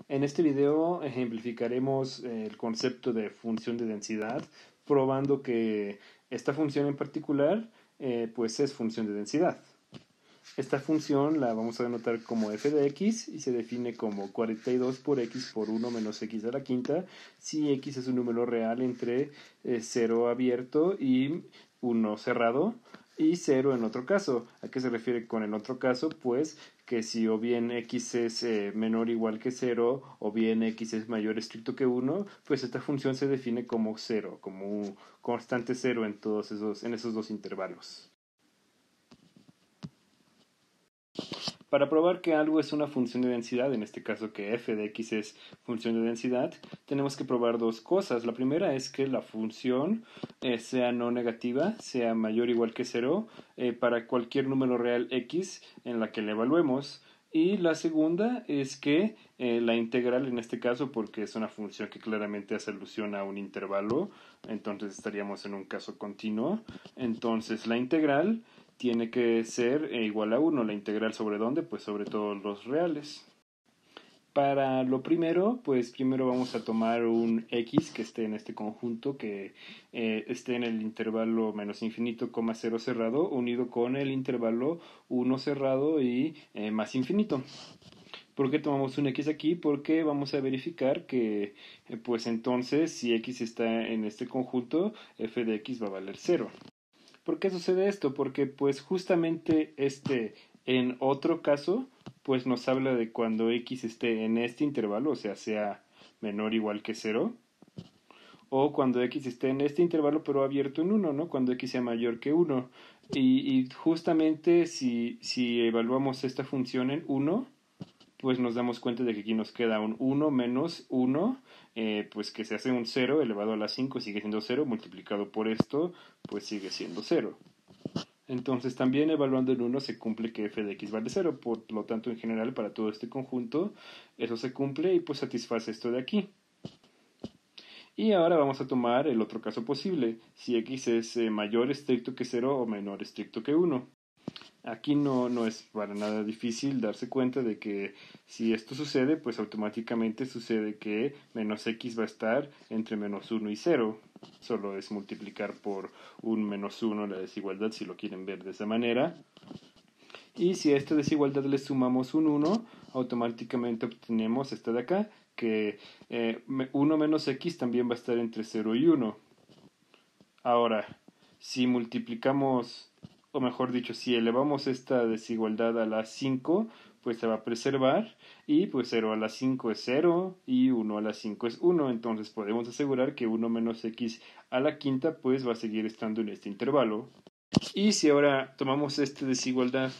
En este video ejemplificaremos el concepto de función de densidad, probando que esta función en particular pues es función de densidad. Esta función la vamos a denotar como f de x y se define como 42 por x por 1 menos x a la quinta si x es un número real entre 0 abierto y 1 cerrado y 0 en otro caso. ¿A qué se refiere con el otro caso? Pues que si o bien x es menor o igual que 0 o bien x es mayor estricto que 1, pues esta función se define como 0, como un constante 0 en esos dos intervalos. Para probar que algo es una función de densidad, en este caso que f de x es función de densidad, tenemos que probar dos cosas. La primera es que la función sea no negativa, sea mayor o igual que 0 para cualquier número real x en la que la evaluemos. Y la segunda es que la integral, en este caso, porque es una función que claramente hace alusión a un intervalo, entonces estaríamos en un caso continuo. Entonces la integral tiene que ser igual a 1. ¿La integral sobre dónde? Pues sobre todos los reales. Para lo primero, pues primero vamos a tomar un x que esté en este conjunto, que esté en el intervalo menos infinito, 0 cerrado, unido con el intervalo 1 cerrado y más infinito. ¿Por qué tomamos un x aquí? Porque vamos a verificar que, pues entonces, si x está en este conjunto, f de x va a valer 0. ¿Por qué sucede esto? Porque pues justamente en otro caso, pues nos habla de cuando x esté en este intervalo, o sea menor o igual que 0, o cuando x esté en este intervalo pero abierto en 1, ¿no? Cuando x sea mayor que 1. Y justamente si evaluamos esta función en 1, pues nos damos cuenta de que aquí nos queda un 1 menos 1, pues que se hace un 0 elevado a la 5, sigue siendo 0, multiplicado por esto, pues sigue siendo 0. Entonces también evaluando en 1 se cumple que f de x vale 0, por lo tanto en general para todo este conjunto eso se cumple y pues satisface esto de aquí. Y ahora vamos a tomar el otro caso posible, si x es mayor estricto que 0 o menor estricto que 1. Aquí no es para nada difícil darse cuenta de que si esto sucede, pues automáticamente sucede que menos x va a estar entre menos 1 y 0. Solo es multiplicar por un menos 1 la desigualdad si lo quieren ver de esa manera. Y si a esta desigualdad le sumamos un 1, automáticamente obtenemos esta de acá, que 1 menos x también va a estar entre 0 y 1. Ahora, si multiplicamos, o mejor dicho, si elevamos esta desigualdad a la 5, pues se va a preservar y pues 0 a la 5 es 0 y 1 a la 5 es 1. Entonces podemos asegurar que 1 menos x a la quinta pues va a seguir estando en este intervalo. Y si ahora tomamos esta desigualdad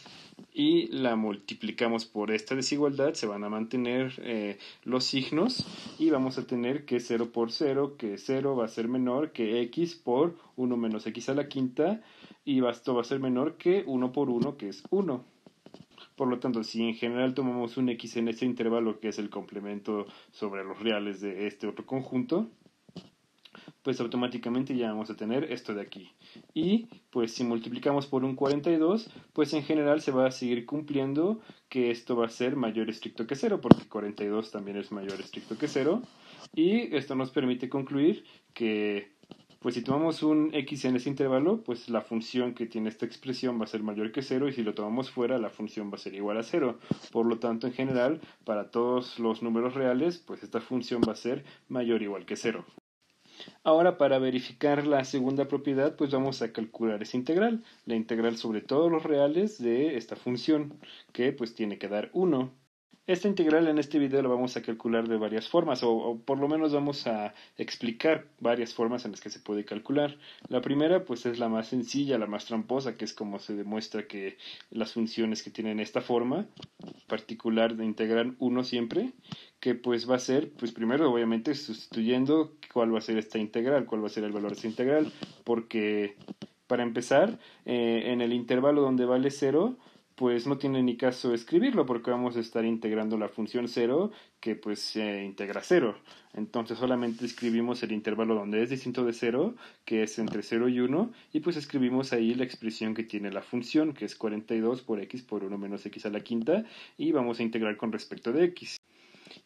y la multiplicamos por esta desigualdad, se van a mantener los signos y vamos a tener que 0 por 0, que 0 va a ser menor que x por 1 menos x a la quinta y esto va a ser menor que 1 por 1, que es 1. Por lo tanto, si en general tomamos un x en este intervalo, que es el complemento sobre los reales de este otro conjunto, pues automáticamente ya vamos a tener esto de aquí. Y pues si multiplicamos por un 42, pues en general se va a seguir cumpliendo que esto va a ser mayor estricto que 0, porque 42 también es mayor estricto que 0. Y esto nos permite concluir que pues si tomamos un x en ese intervalo, pues la función que tiene esta expresión va a ser mayor que 0 y si lo tomamos fuera, la función va a ser igual a 0. Por lo tanto, en general, para todos los números reales, pues esta función va a ser mayor o igual que 0. Ahora, para verificar la segunda propiedad, pues vamos a calcular esa integral, la integral sobre todos los reales de esta función, que pues tiene que dar 1. Esta integral en este video la vamos a calcular de varias formas, o por lo menos vamos a explicar varias formas en las que se puede calcular. La primera pues es la más sencilla, la más tramposa, que es como se demuestra que las funciones que tienen esta forma particular de integrar 1 siempre, que pues va a ser, pues primero obviamente sustituyendo cuál va a ser esta integral, cuál va a ser el valor de esta integral, porque para empezar, en el intervalo donde vale 0, pues no tiene ni caso escribirlo porque vamos a estar integrando la función 0 que pues integra 0. Entonces solamente escribimos el intervalo donde es distinto de 0, que es entre 0 y 1, y pues escribimos ahí la expresión que tiene la función, que es 42 por x por 1 menos x a la quinta, y vamos a integrar con respecto de x.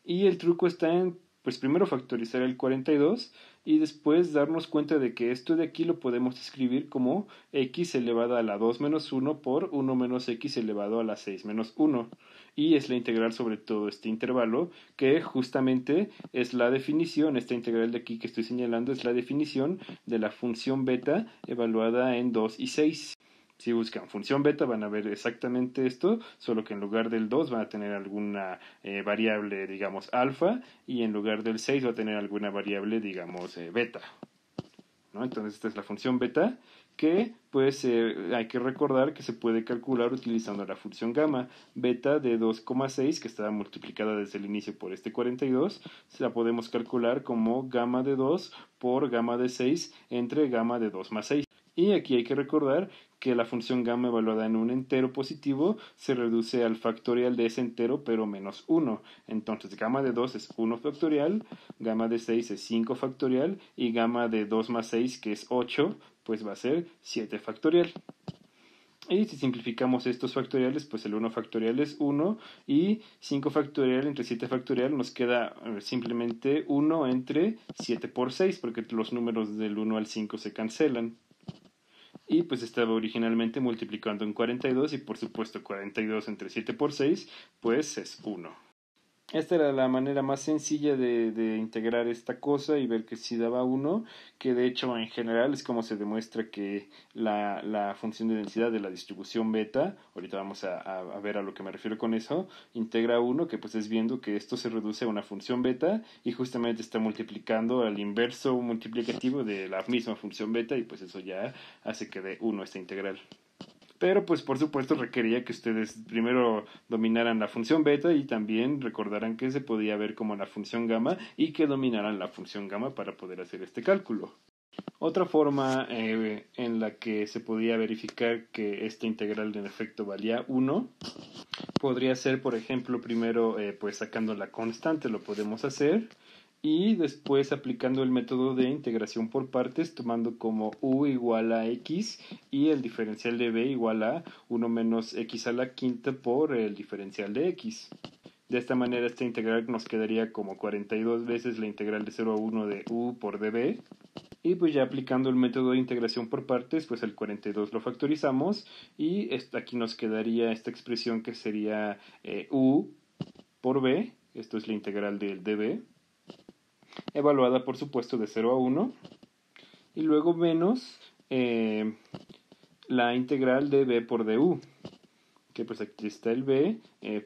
Y el truco está en, pues primero factorizar el 42 y después darnos cuenta de que esto de aquí lo podemos escribir como x elevado a la 2 menos 1 por 1 menos x elevado a la 6 menos 1. Y es la integral sobre todo este intervalo, que justamente es la definición, esta integral de aquí que estoy señalando es la definición de la función beta evaluada en 2 y 6. Si buscan función beta van a ver exactamente esto, solo que en lugar del 2 van a tener alguna variable, digamos, alfa, y en lugar del 6 va a tener alguna variable, digamos, beta, ¿no? Entonces esta es la función beta, que pues hay que recordar que se puede calcular utilizando la función gamma. Beta de 2,6, que estaba multiplicada desde el inicio por este 42, la podemos calcular como gamma de 2 por gamma de 6 entre gamma de 2 más 6. Y aquí hay que recordar que la función gamma evaluada en un entero positivo se reduce al factorial de ese entero pero menos 1. Entonces gamma de 2 es 1 factorial, gamma de 6 es 5 factorial y gamma de 2 más 6, que es 8, pues va a ser 7 factorial. Y si simplificamos estos factoriales, pues el 1 factorial es 1 y 5 factorial entre 7 factorial nos queda simplemente 1 entre 7 por 6, porque los números del 1 al 5 se cancelan. Y pues estaba originalmente multiplicando en 42 y por supuesto 42 entre 7 por 6 pues es 1. Esta era la manera más sencilla de integrar esta cosa y ver que si daba 1, que de hecho en general es como se demuestra que la función de densidad de la distribución beta, ahorita vamos a ver a lo que me refiero con eso, integra 1, que pues es viendo que esto se reduce a una función beta y justamente está multiplicando al inverso multiplicativo de la misma función beta y pues eso ya hace que dé 1 esta integral. Pero pues por supuesto requería que ustedes primero dominaran la función beta y también recordaran que se podía ver como la función gamma y que dominaran la función gamma para poder hacer este cálculo. Otra forma en la que se podía verificar que esta integral en efecto valía 1 podría ser, por ejemplo, primero pues sacando la constante, lo podemos hacer, y después aplicando el método de integración por partes, tomando como u igual a x y el diferencial de b igual a 1 menos x a la quinta por el diferencial de x. De esta manera esta integral nos quedaría como 42 veces la integral de 0 a 1 de u por db. Y pues ya aplicando el método de integración por partes, pues el 42 lo factorizamos y aquí nos quedaría esta expresión que sería u por b, esto es la integral del db, evaluada por supuesto de 0 a 1, y luego menos la integral de b por du, que pues aquí está el b,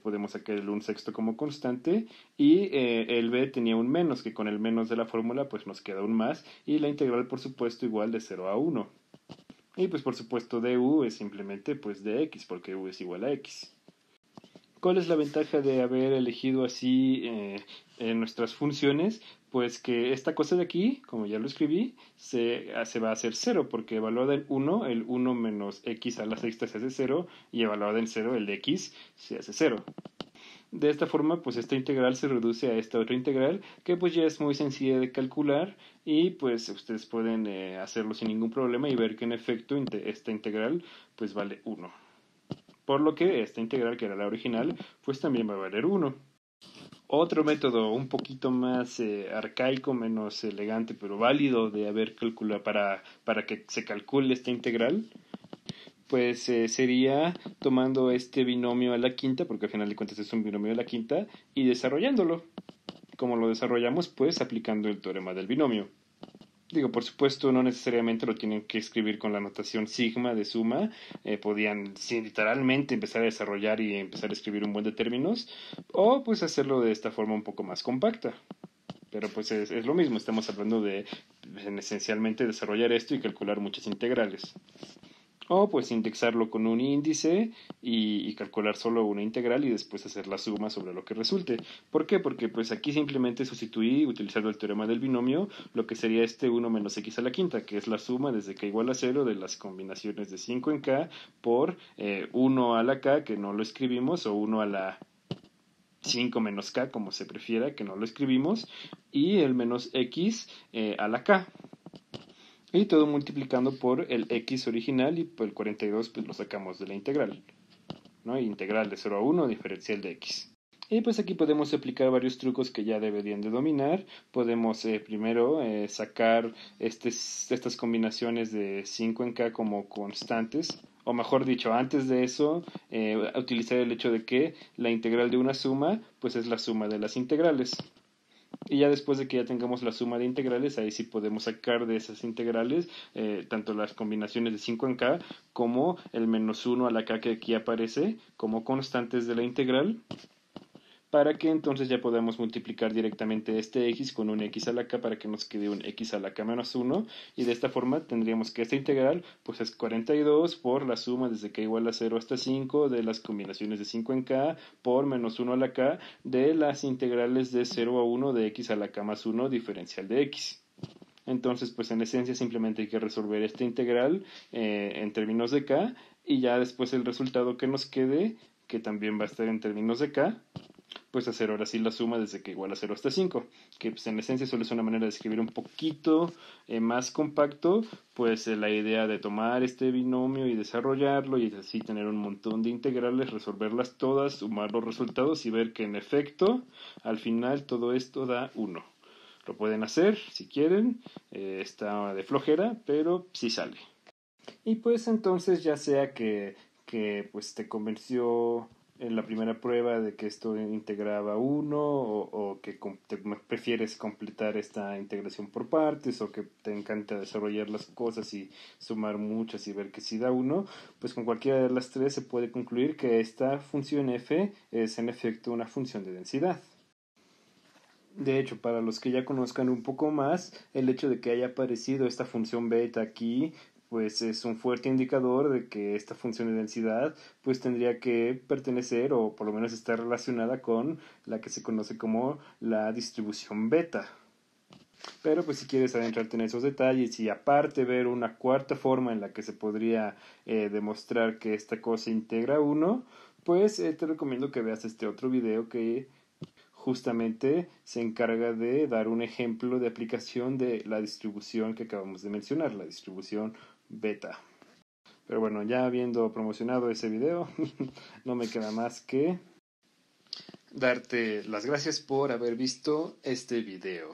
podemos sacar el 1/6 como constante, y el b tenía un menos, que con el menos de la fórmula pues nos queda un más, y la integral por supuesto igual de 0 a 1. Y pues por supuesto du es simplemente pues de x, porque u es igual a x. ¿Cuál es la ventaja de haber elegido así nuestras funciones? Pues que esta cosa de aquí, como ya lo escribí, se va a hacer 0, porque evaluada en 1, el 1 menos x a la sexta se hace 0, y evaluada en 0, el de x se hace 0. De esta forma, pues esta integral se reduce a esta otra integral, que pues ya es muy sencilla de calcular, y pues ustedes pueden hacerlo sin ningún problema y ver que en efecto esta integral pues vale 1. Por lo que esta integral, que era la original, pues también va a valer 1. Otro método un poquito más arcaico, menos elegante, pero válido de haber calculado para que se calcule esta integral, pues sería tomando este binomio a la quinta, porque al final de cuentas es un binomio a la quinta, y desarrollándolo. Como lo desarrollamos, pues aplicando el teorema del binomio. Digo, por supuesto, no necesariamente lo tienen que escribir con la notación sigma de suma. Podían literalmente empezar a desarrollar y empezar a escribir un buen de términos, o pues hacerlo de esta forma un poco más compacta. Pero pues es lo mismo, estamos hablando de esencialmente desarrollar esto y calcular muchas integrales. O pues indexarlo con un índice y calcular solo una integral y después hacer la suma sobre lo que resulte. ¿Por qué? Porque pues aquí simplemente sustituí, utilizando el teorema del binomio, lo que sería este 1 menos x a la quinta, que es la suma desde k igual a 0 de las combinaciones de 5 en k por 1 a la k, que no lo escribimos, o 1 a la 5 menos k, como se prefiera, que no lo escribimos, y el menos x a la k. Y todo multiplicando por el x original, y por el 42 pues lo sacamos de la integral, ¿no? Integral de 0 a 1, diferencial de x. Y pues aquí podemos aplicar varios trucos que ya deberían de dominar. Podemos primero sacar estas combinaciones de 5 en K como constantes. O mejor dicho, antes de eso, utilizar el hecho de que la integral de una suma, pues es la suma de las integrales. Y ya después de que ya tengamos la suma de integrales, ahí sí podemos sacar de esas integrales tanto las combinaciones de 5 en K como el menos 1 a la K que aquí aparece como constantes de la integral, para que entonces ya podamos multiplicar directamente este x con un x a la k para que nos quede un x a la k menos 1, y de esta forma tendríamos que esta integral pues es 42 por la suma desde k igual a 0 hasta 5 de las combinaciones de 5 en k por menos 1 a la k de las integrales de 0 a 1 de x a la k más 1 diferencial de x. Entonces, pues en esencia simplemente hay que resolver esta integral en términos de k, y ya después el resultado que nos quede, que también va a estar en términos de k, pues hacer ahora sí la suma desde que igual a 0 hasta 5, que pues en esencia solo es una manera de escribir un poquito más compacto, pues la idea de tomar este binomio y desarrollarlo y así tener un montón de integrales, resolverlas todas, sumar los resultados y ver que en efecto al final todo esto da 1. Lo pueden hacer si quieren, está de flojera, pero sí sale. Y pues entonces ya sea que pues te convenció en la primera prueba de que esto integraba 1 o que prefieres completar esta integración por partes o que te encanta desarrollar las cosas y sumar muchas y ver que sí da 1, pues con cualquiera de las tres se puede concluir que esta función f es en efecto una función de densidad. De hecho, para los que ya conozcan un poco más, el hecho de que haya aparecido esta función beta aquí, pues es un fuerte indicador de que esta función de densidad pues tendría que pertenecer o por lo menos estar relacionada con la que se conoce como la distribución beta. Pero pues si quieres adentrarte en esos detalles y aparte ver una cuarta forma en la que se podría demostrar que esta cosa integra 1, pues te recomiendo que veas este otro video que justamente se encarga de dar un ejemplo de aplicación de la distribución que acabamos de mencionar, la distribución beta. Pero bueno, ya habiendo promocionado ese video, no me queda más que darte las gracias por haber visto este video.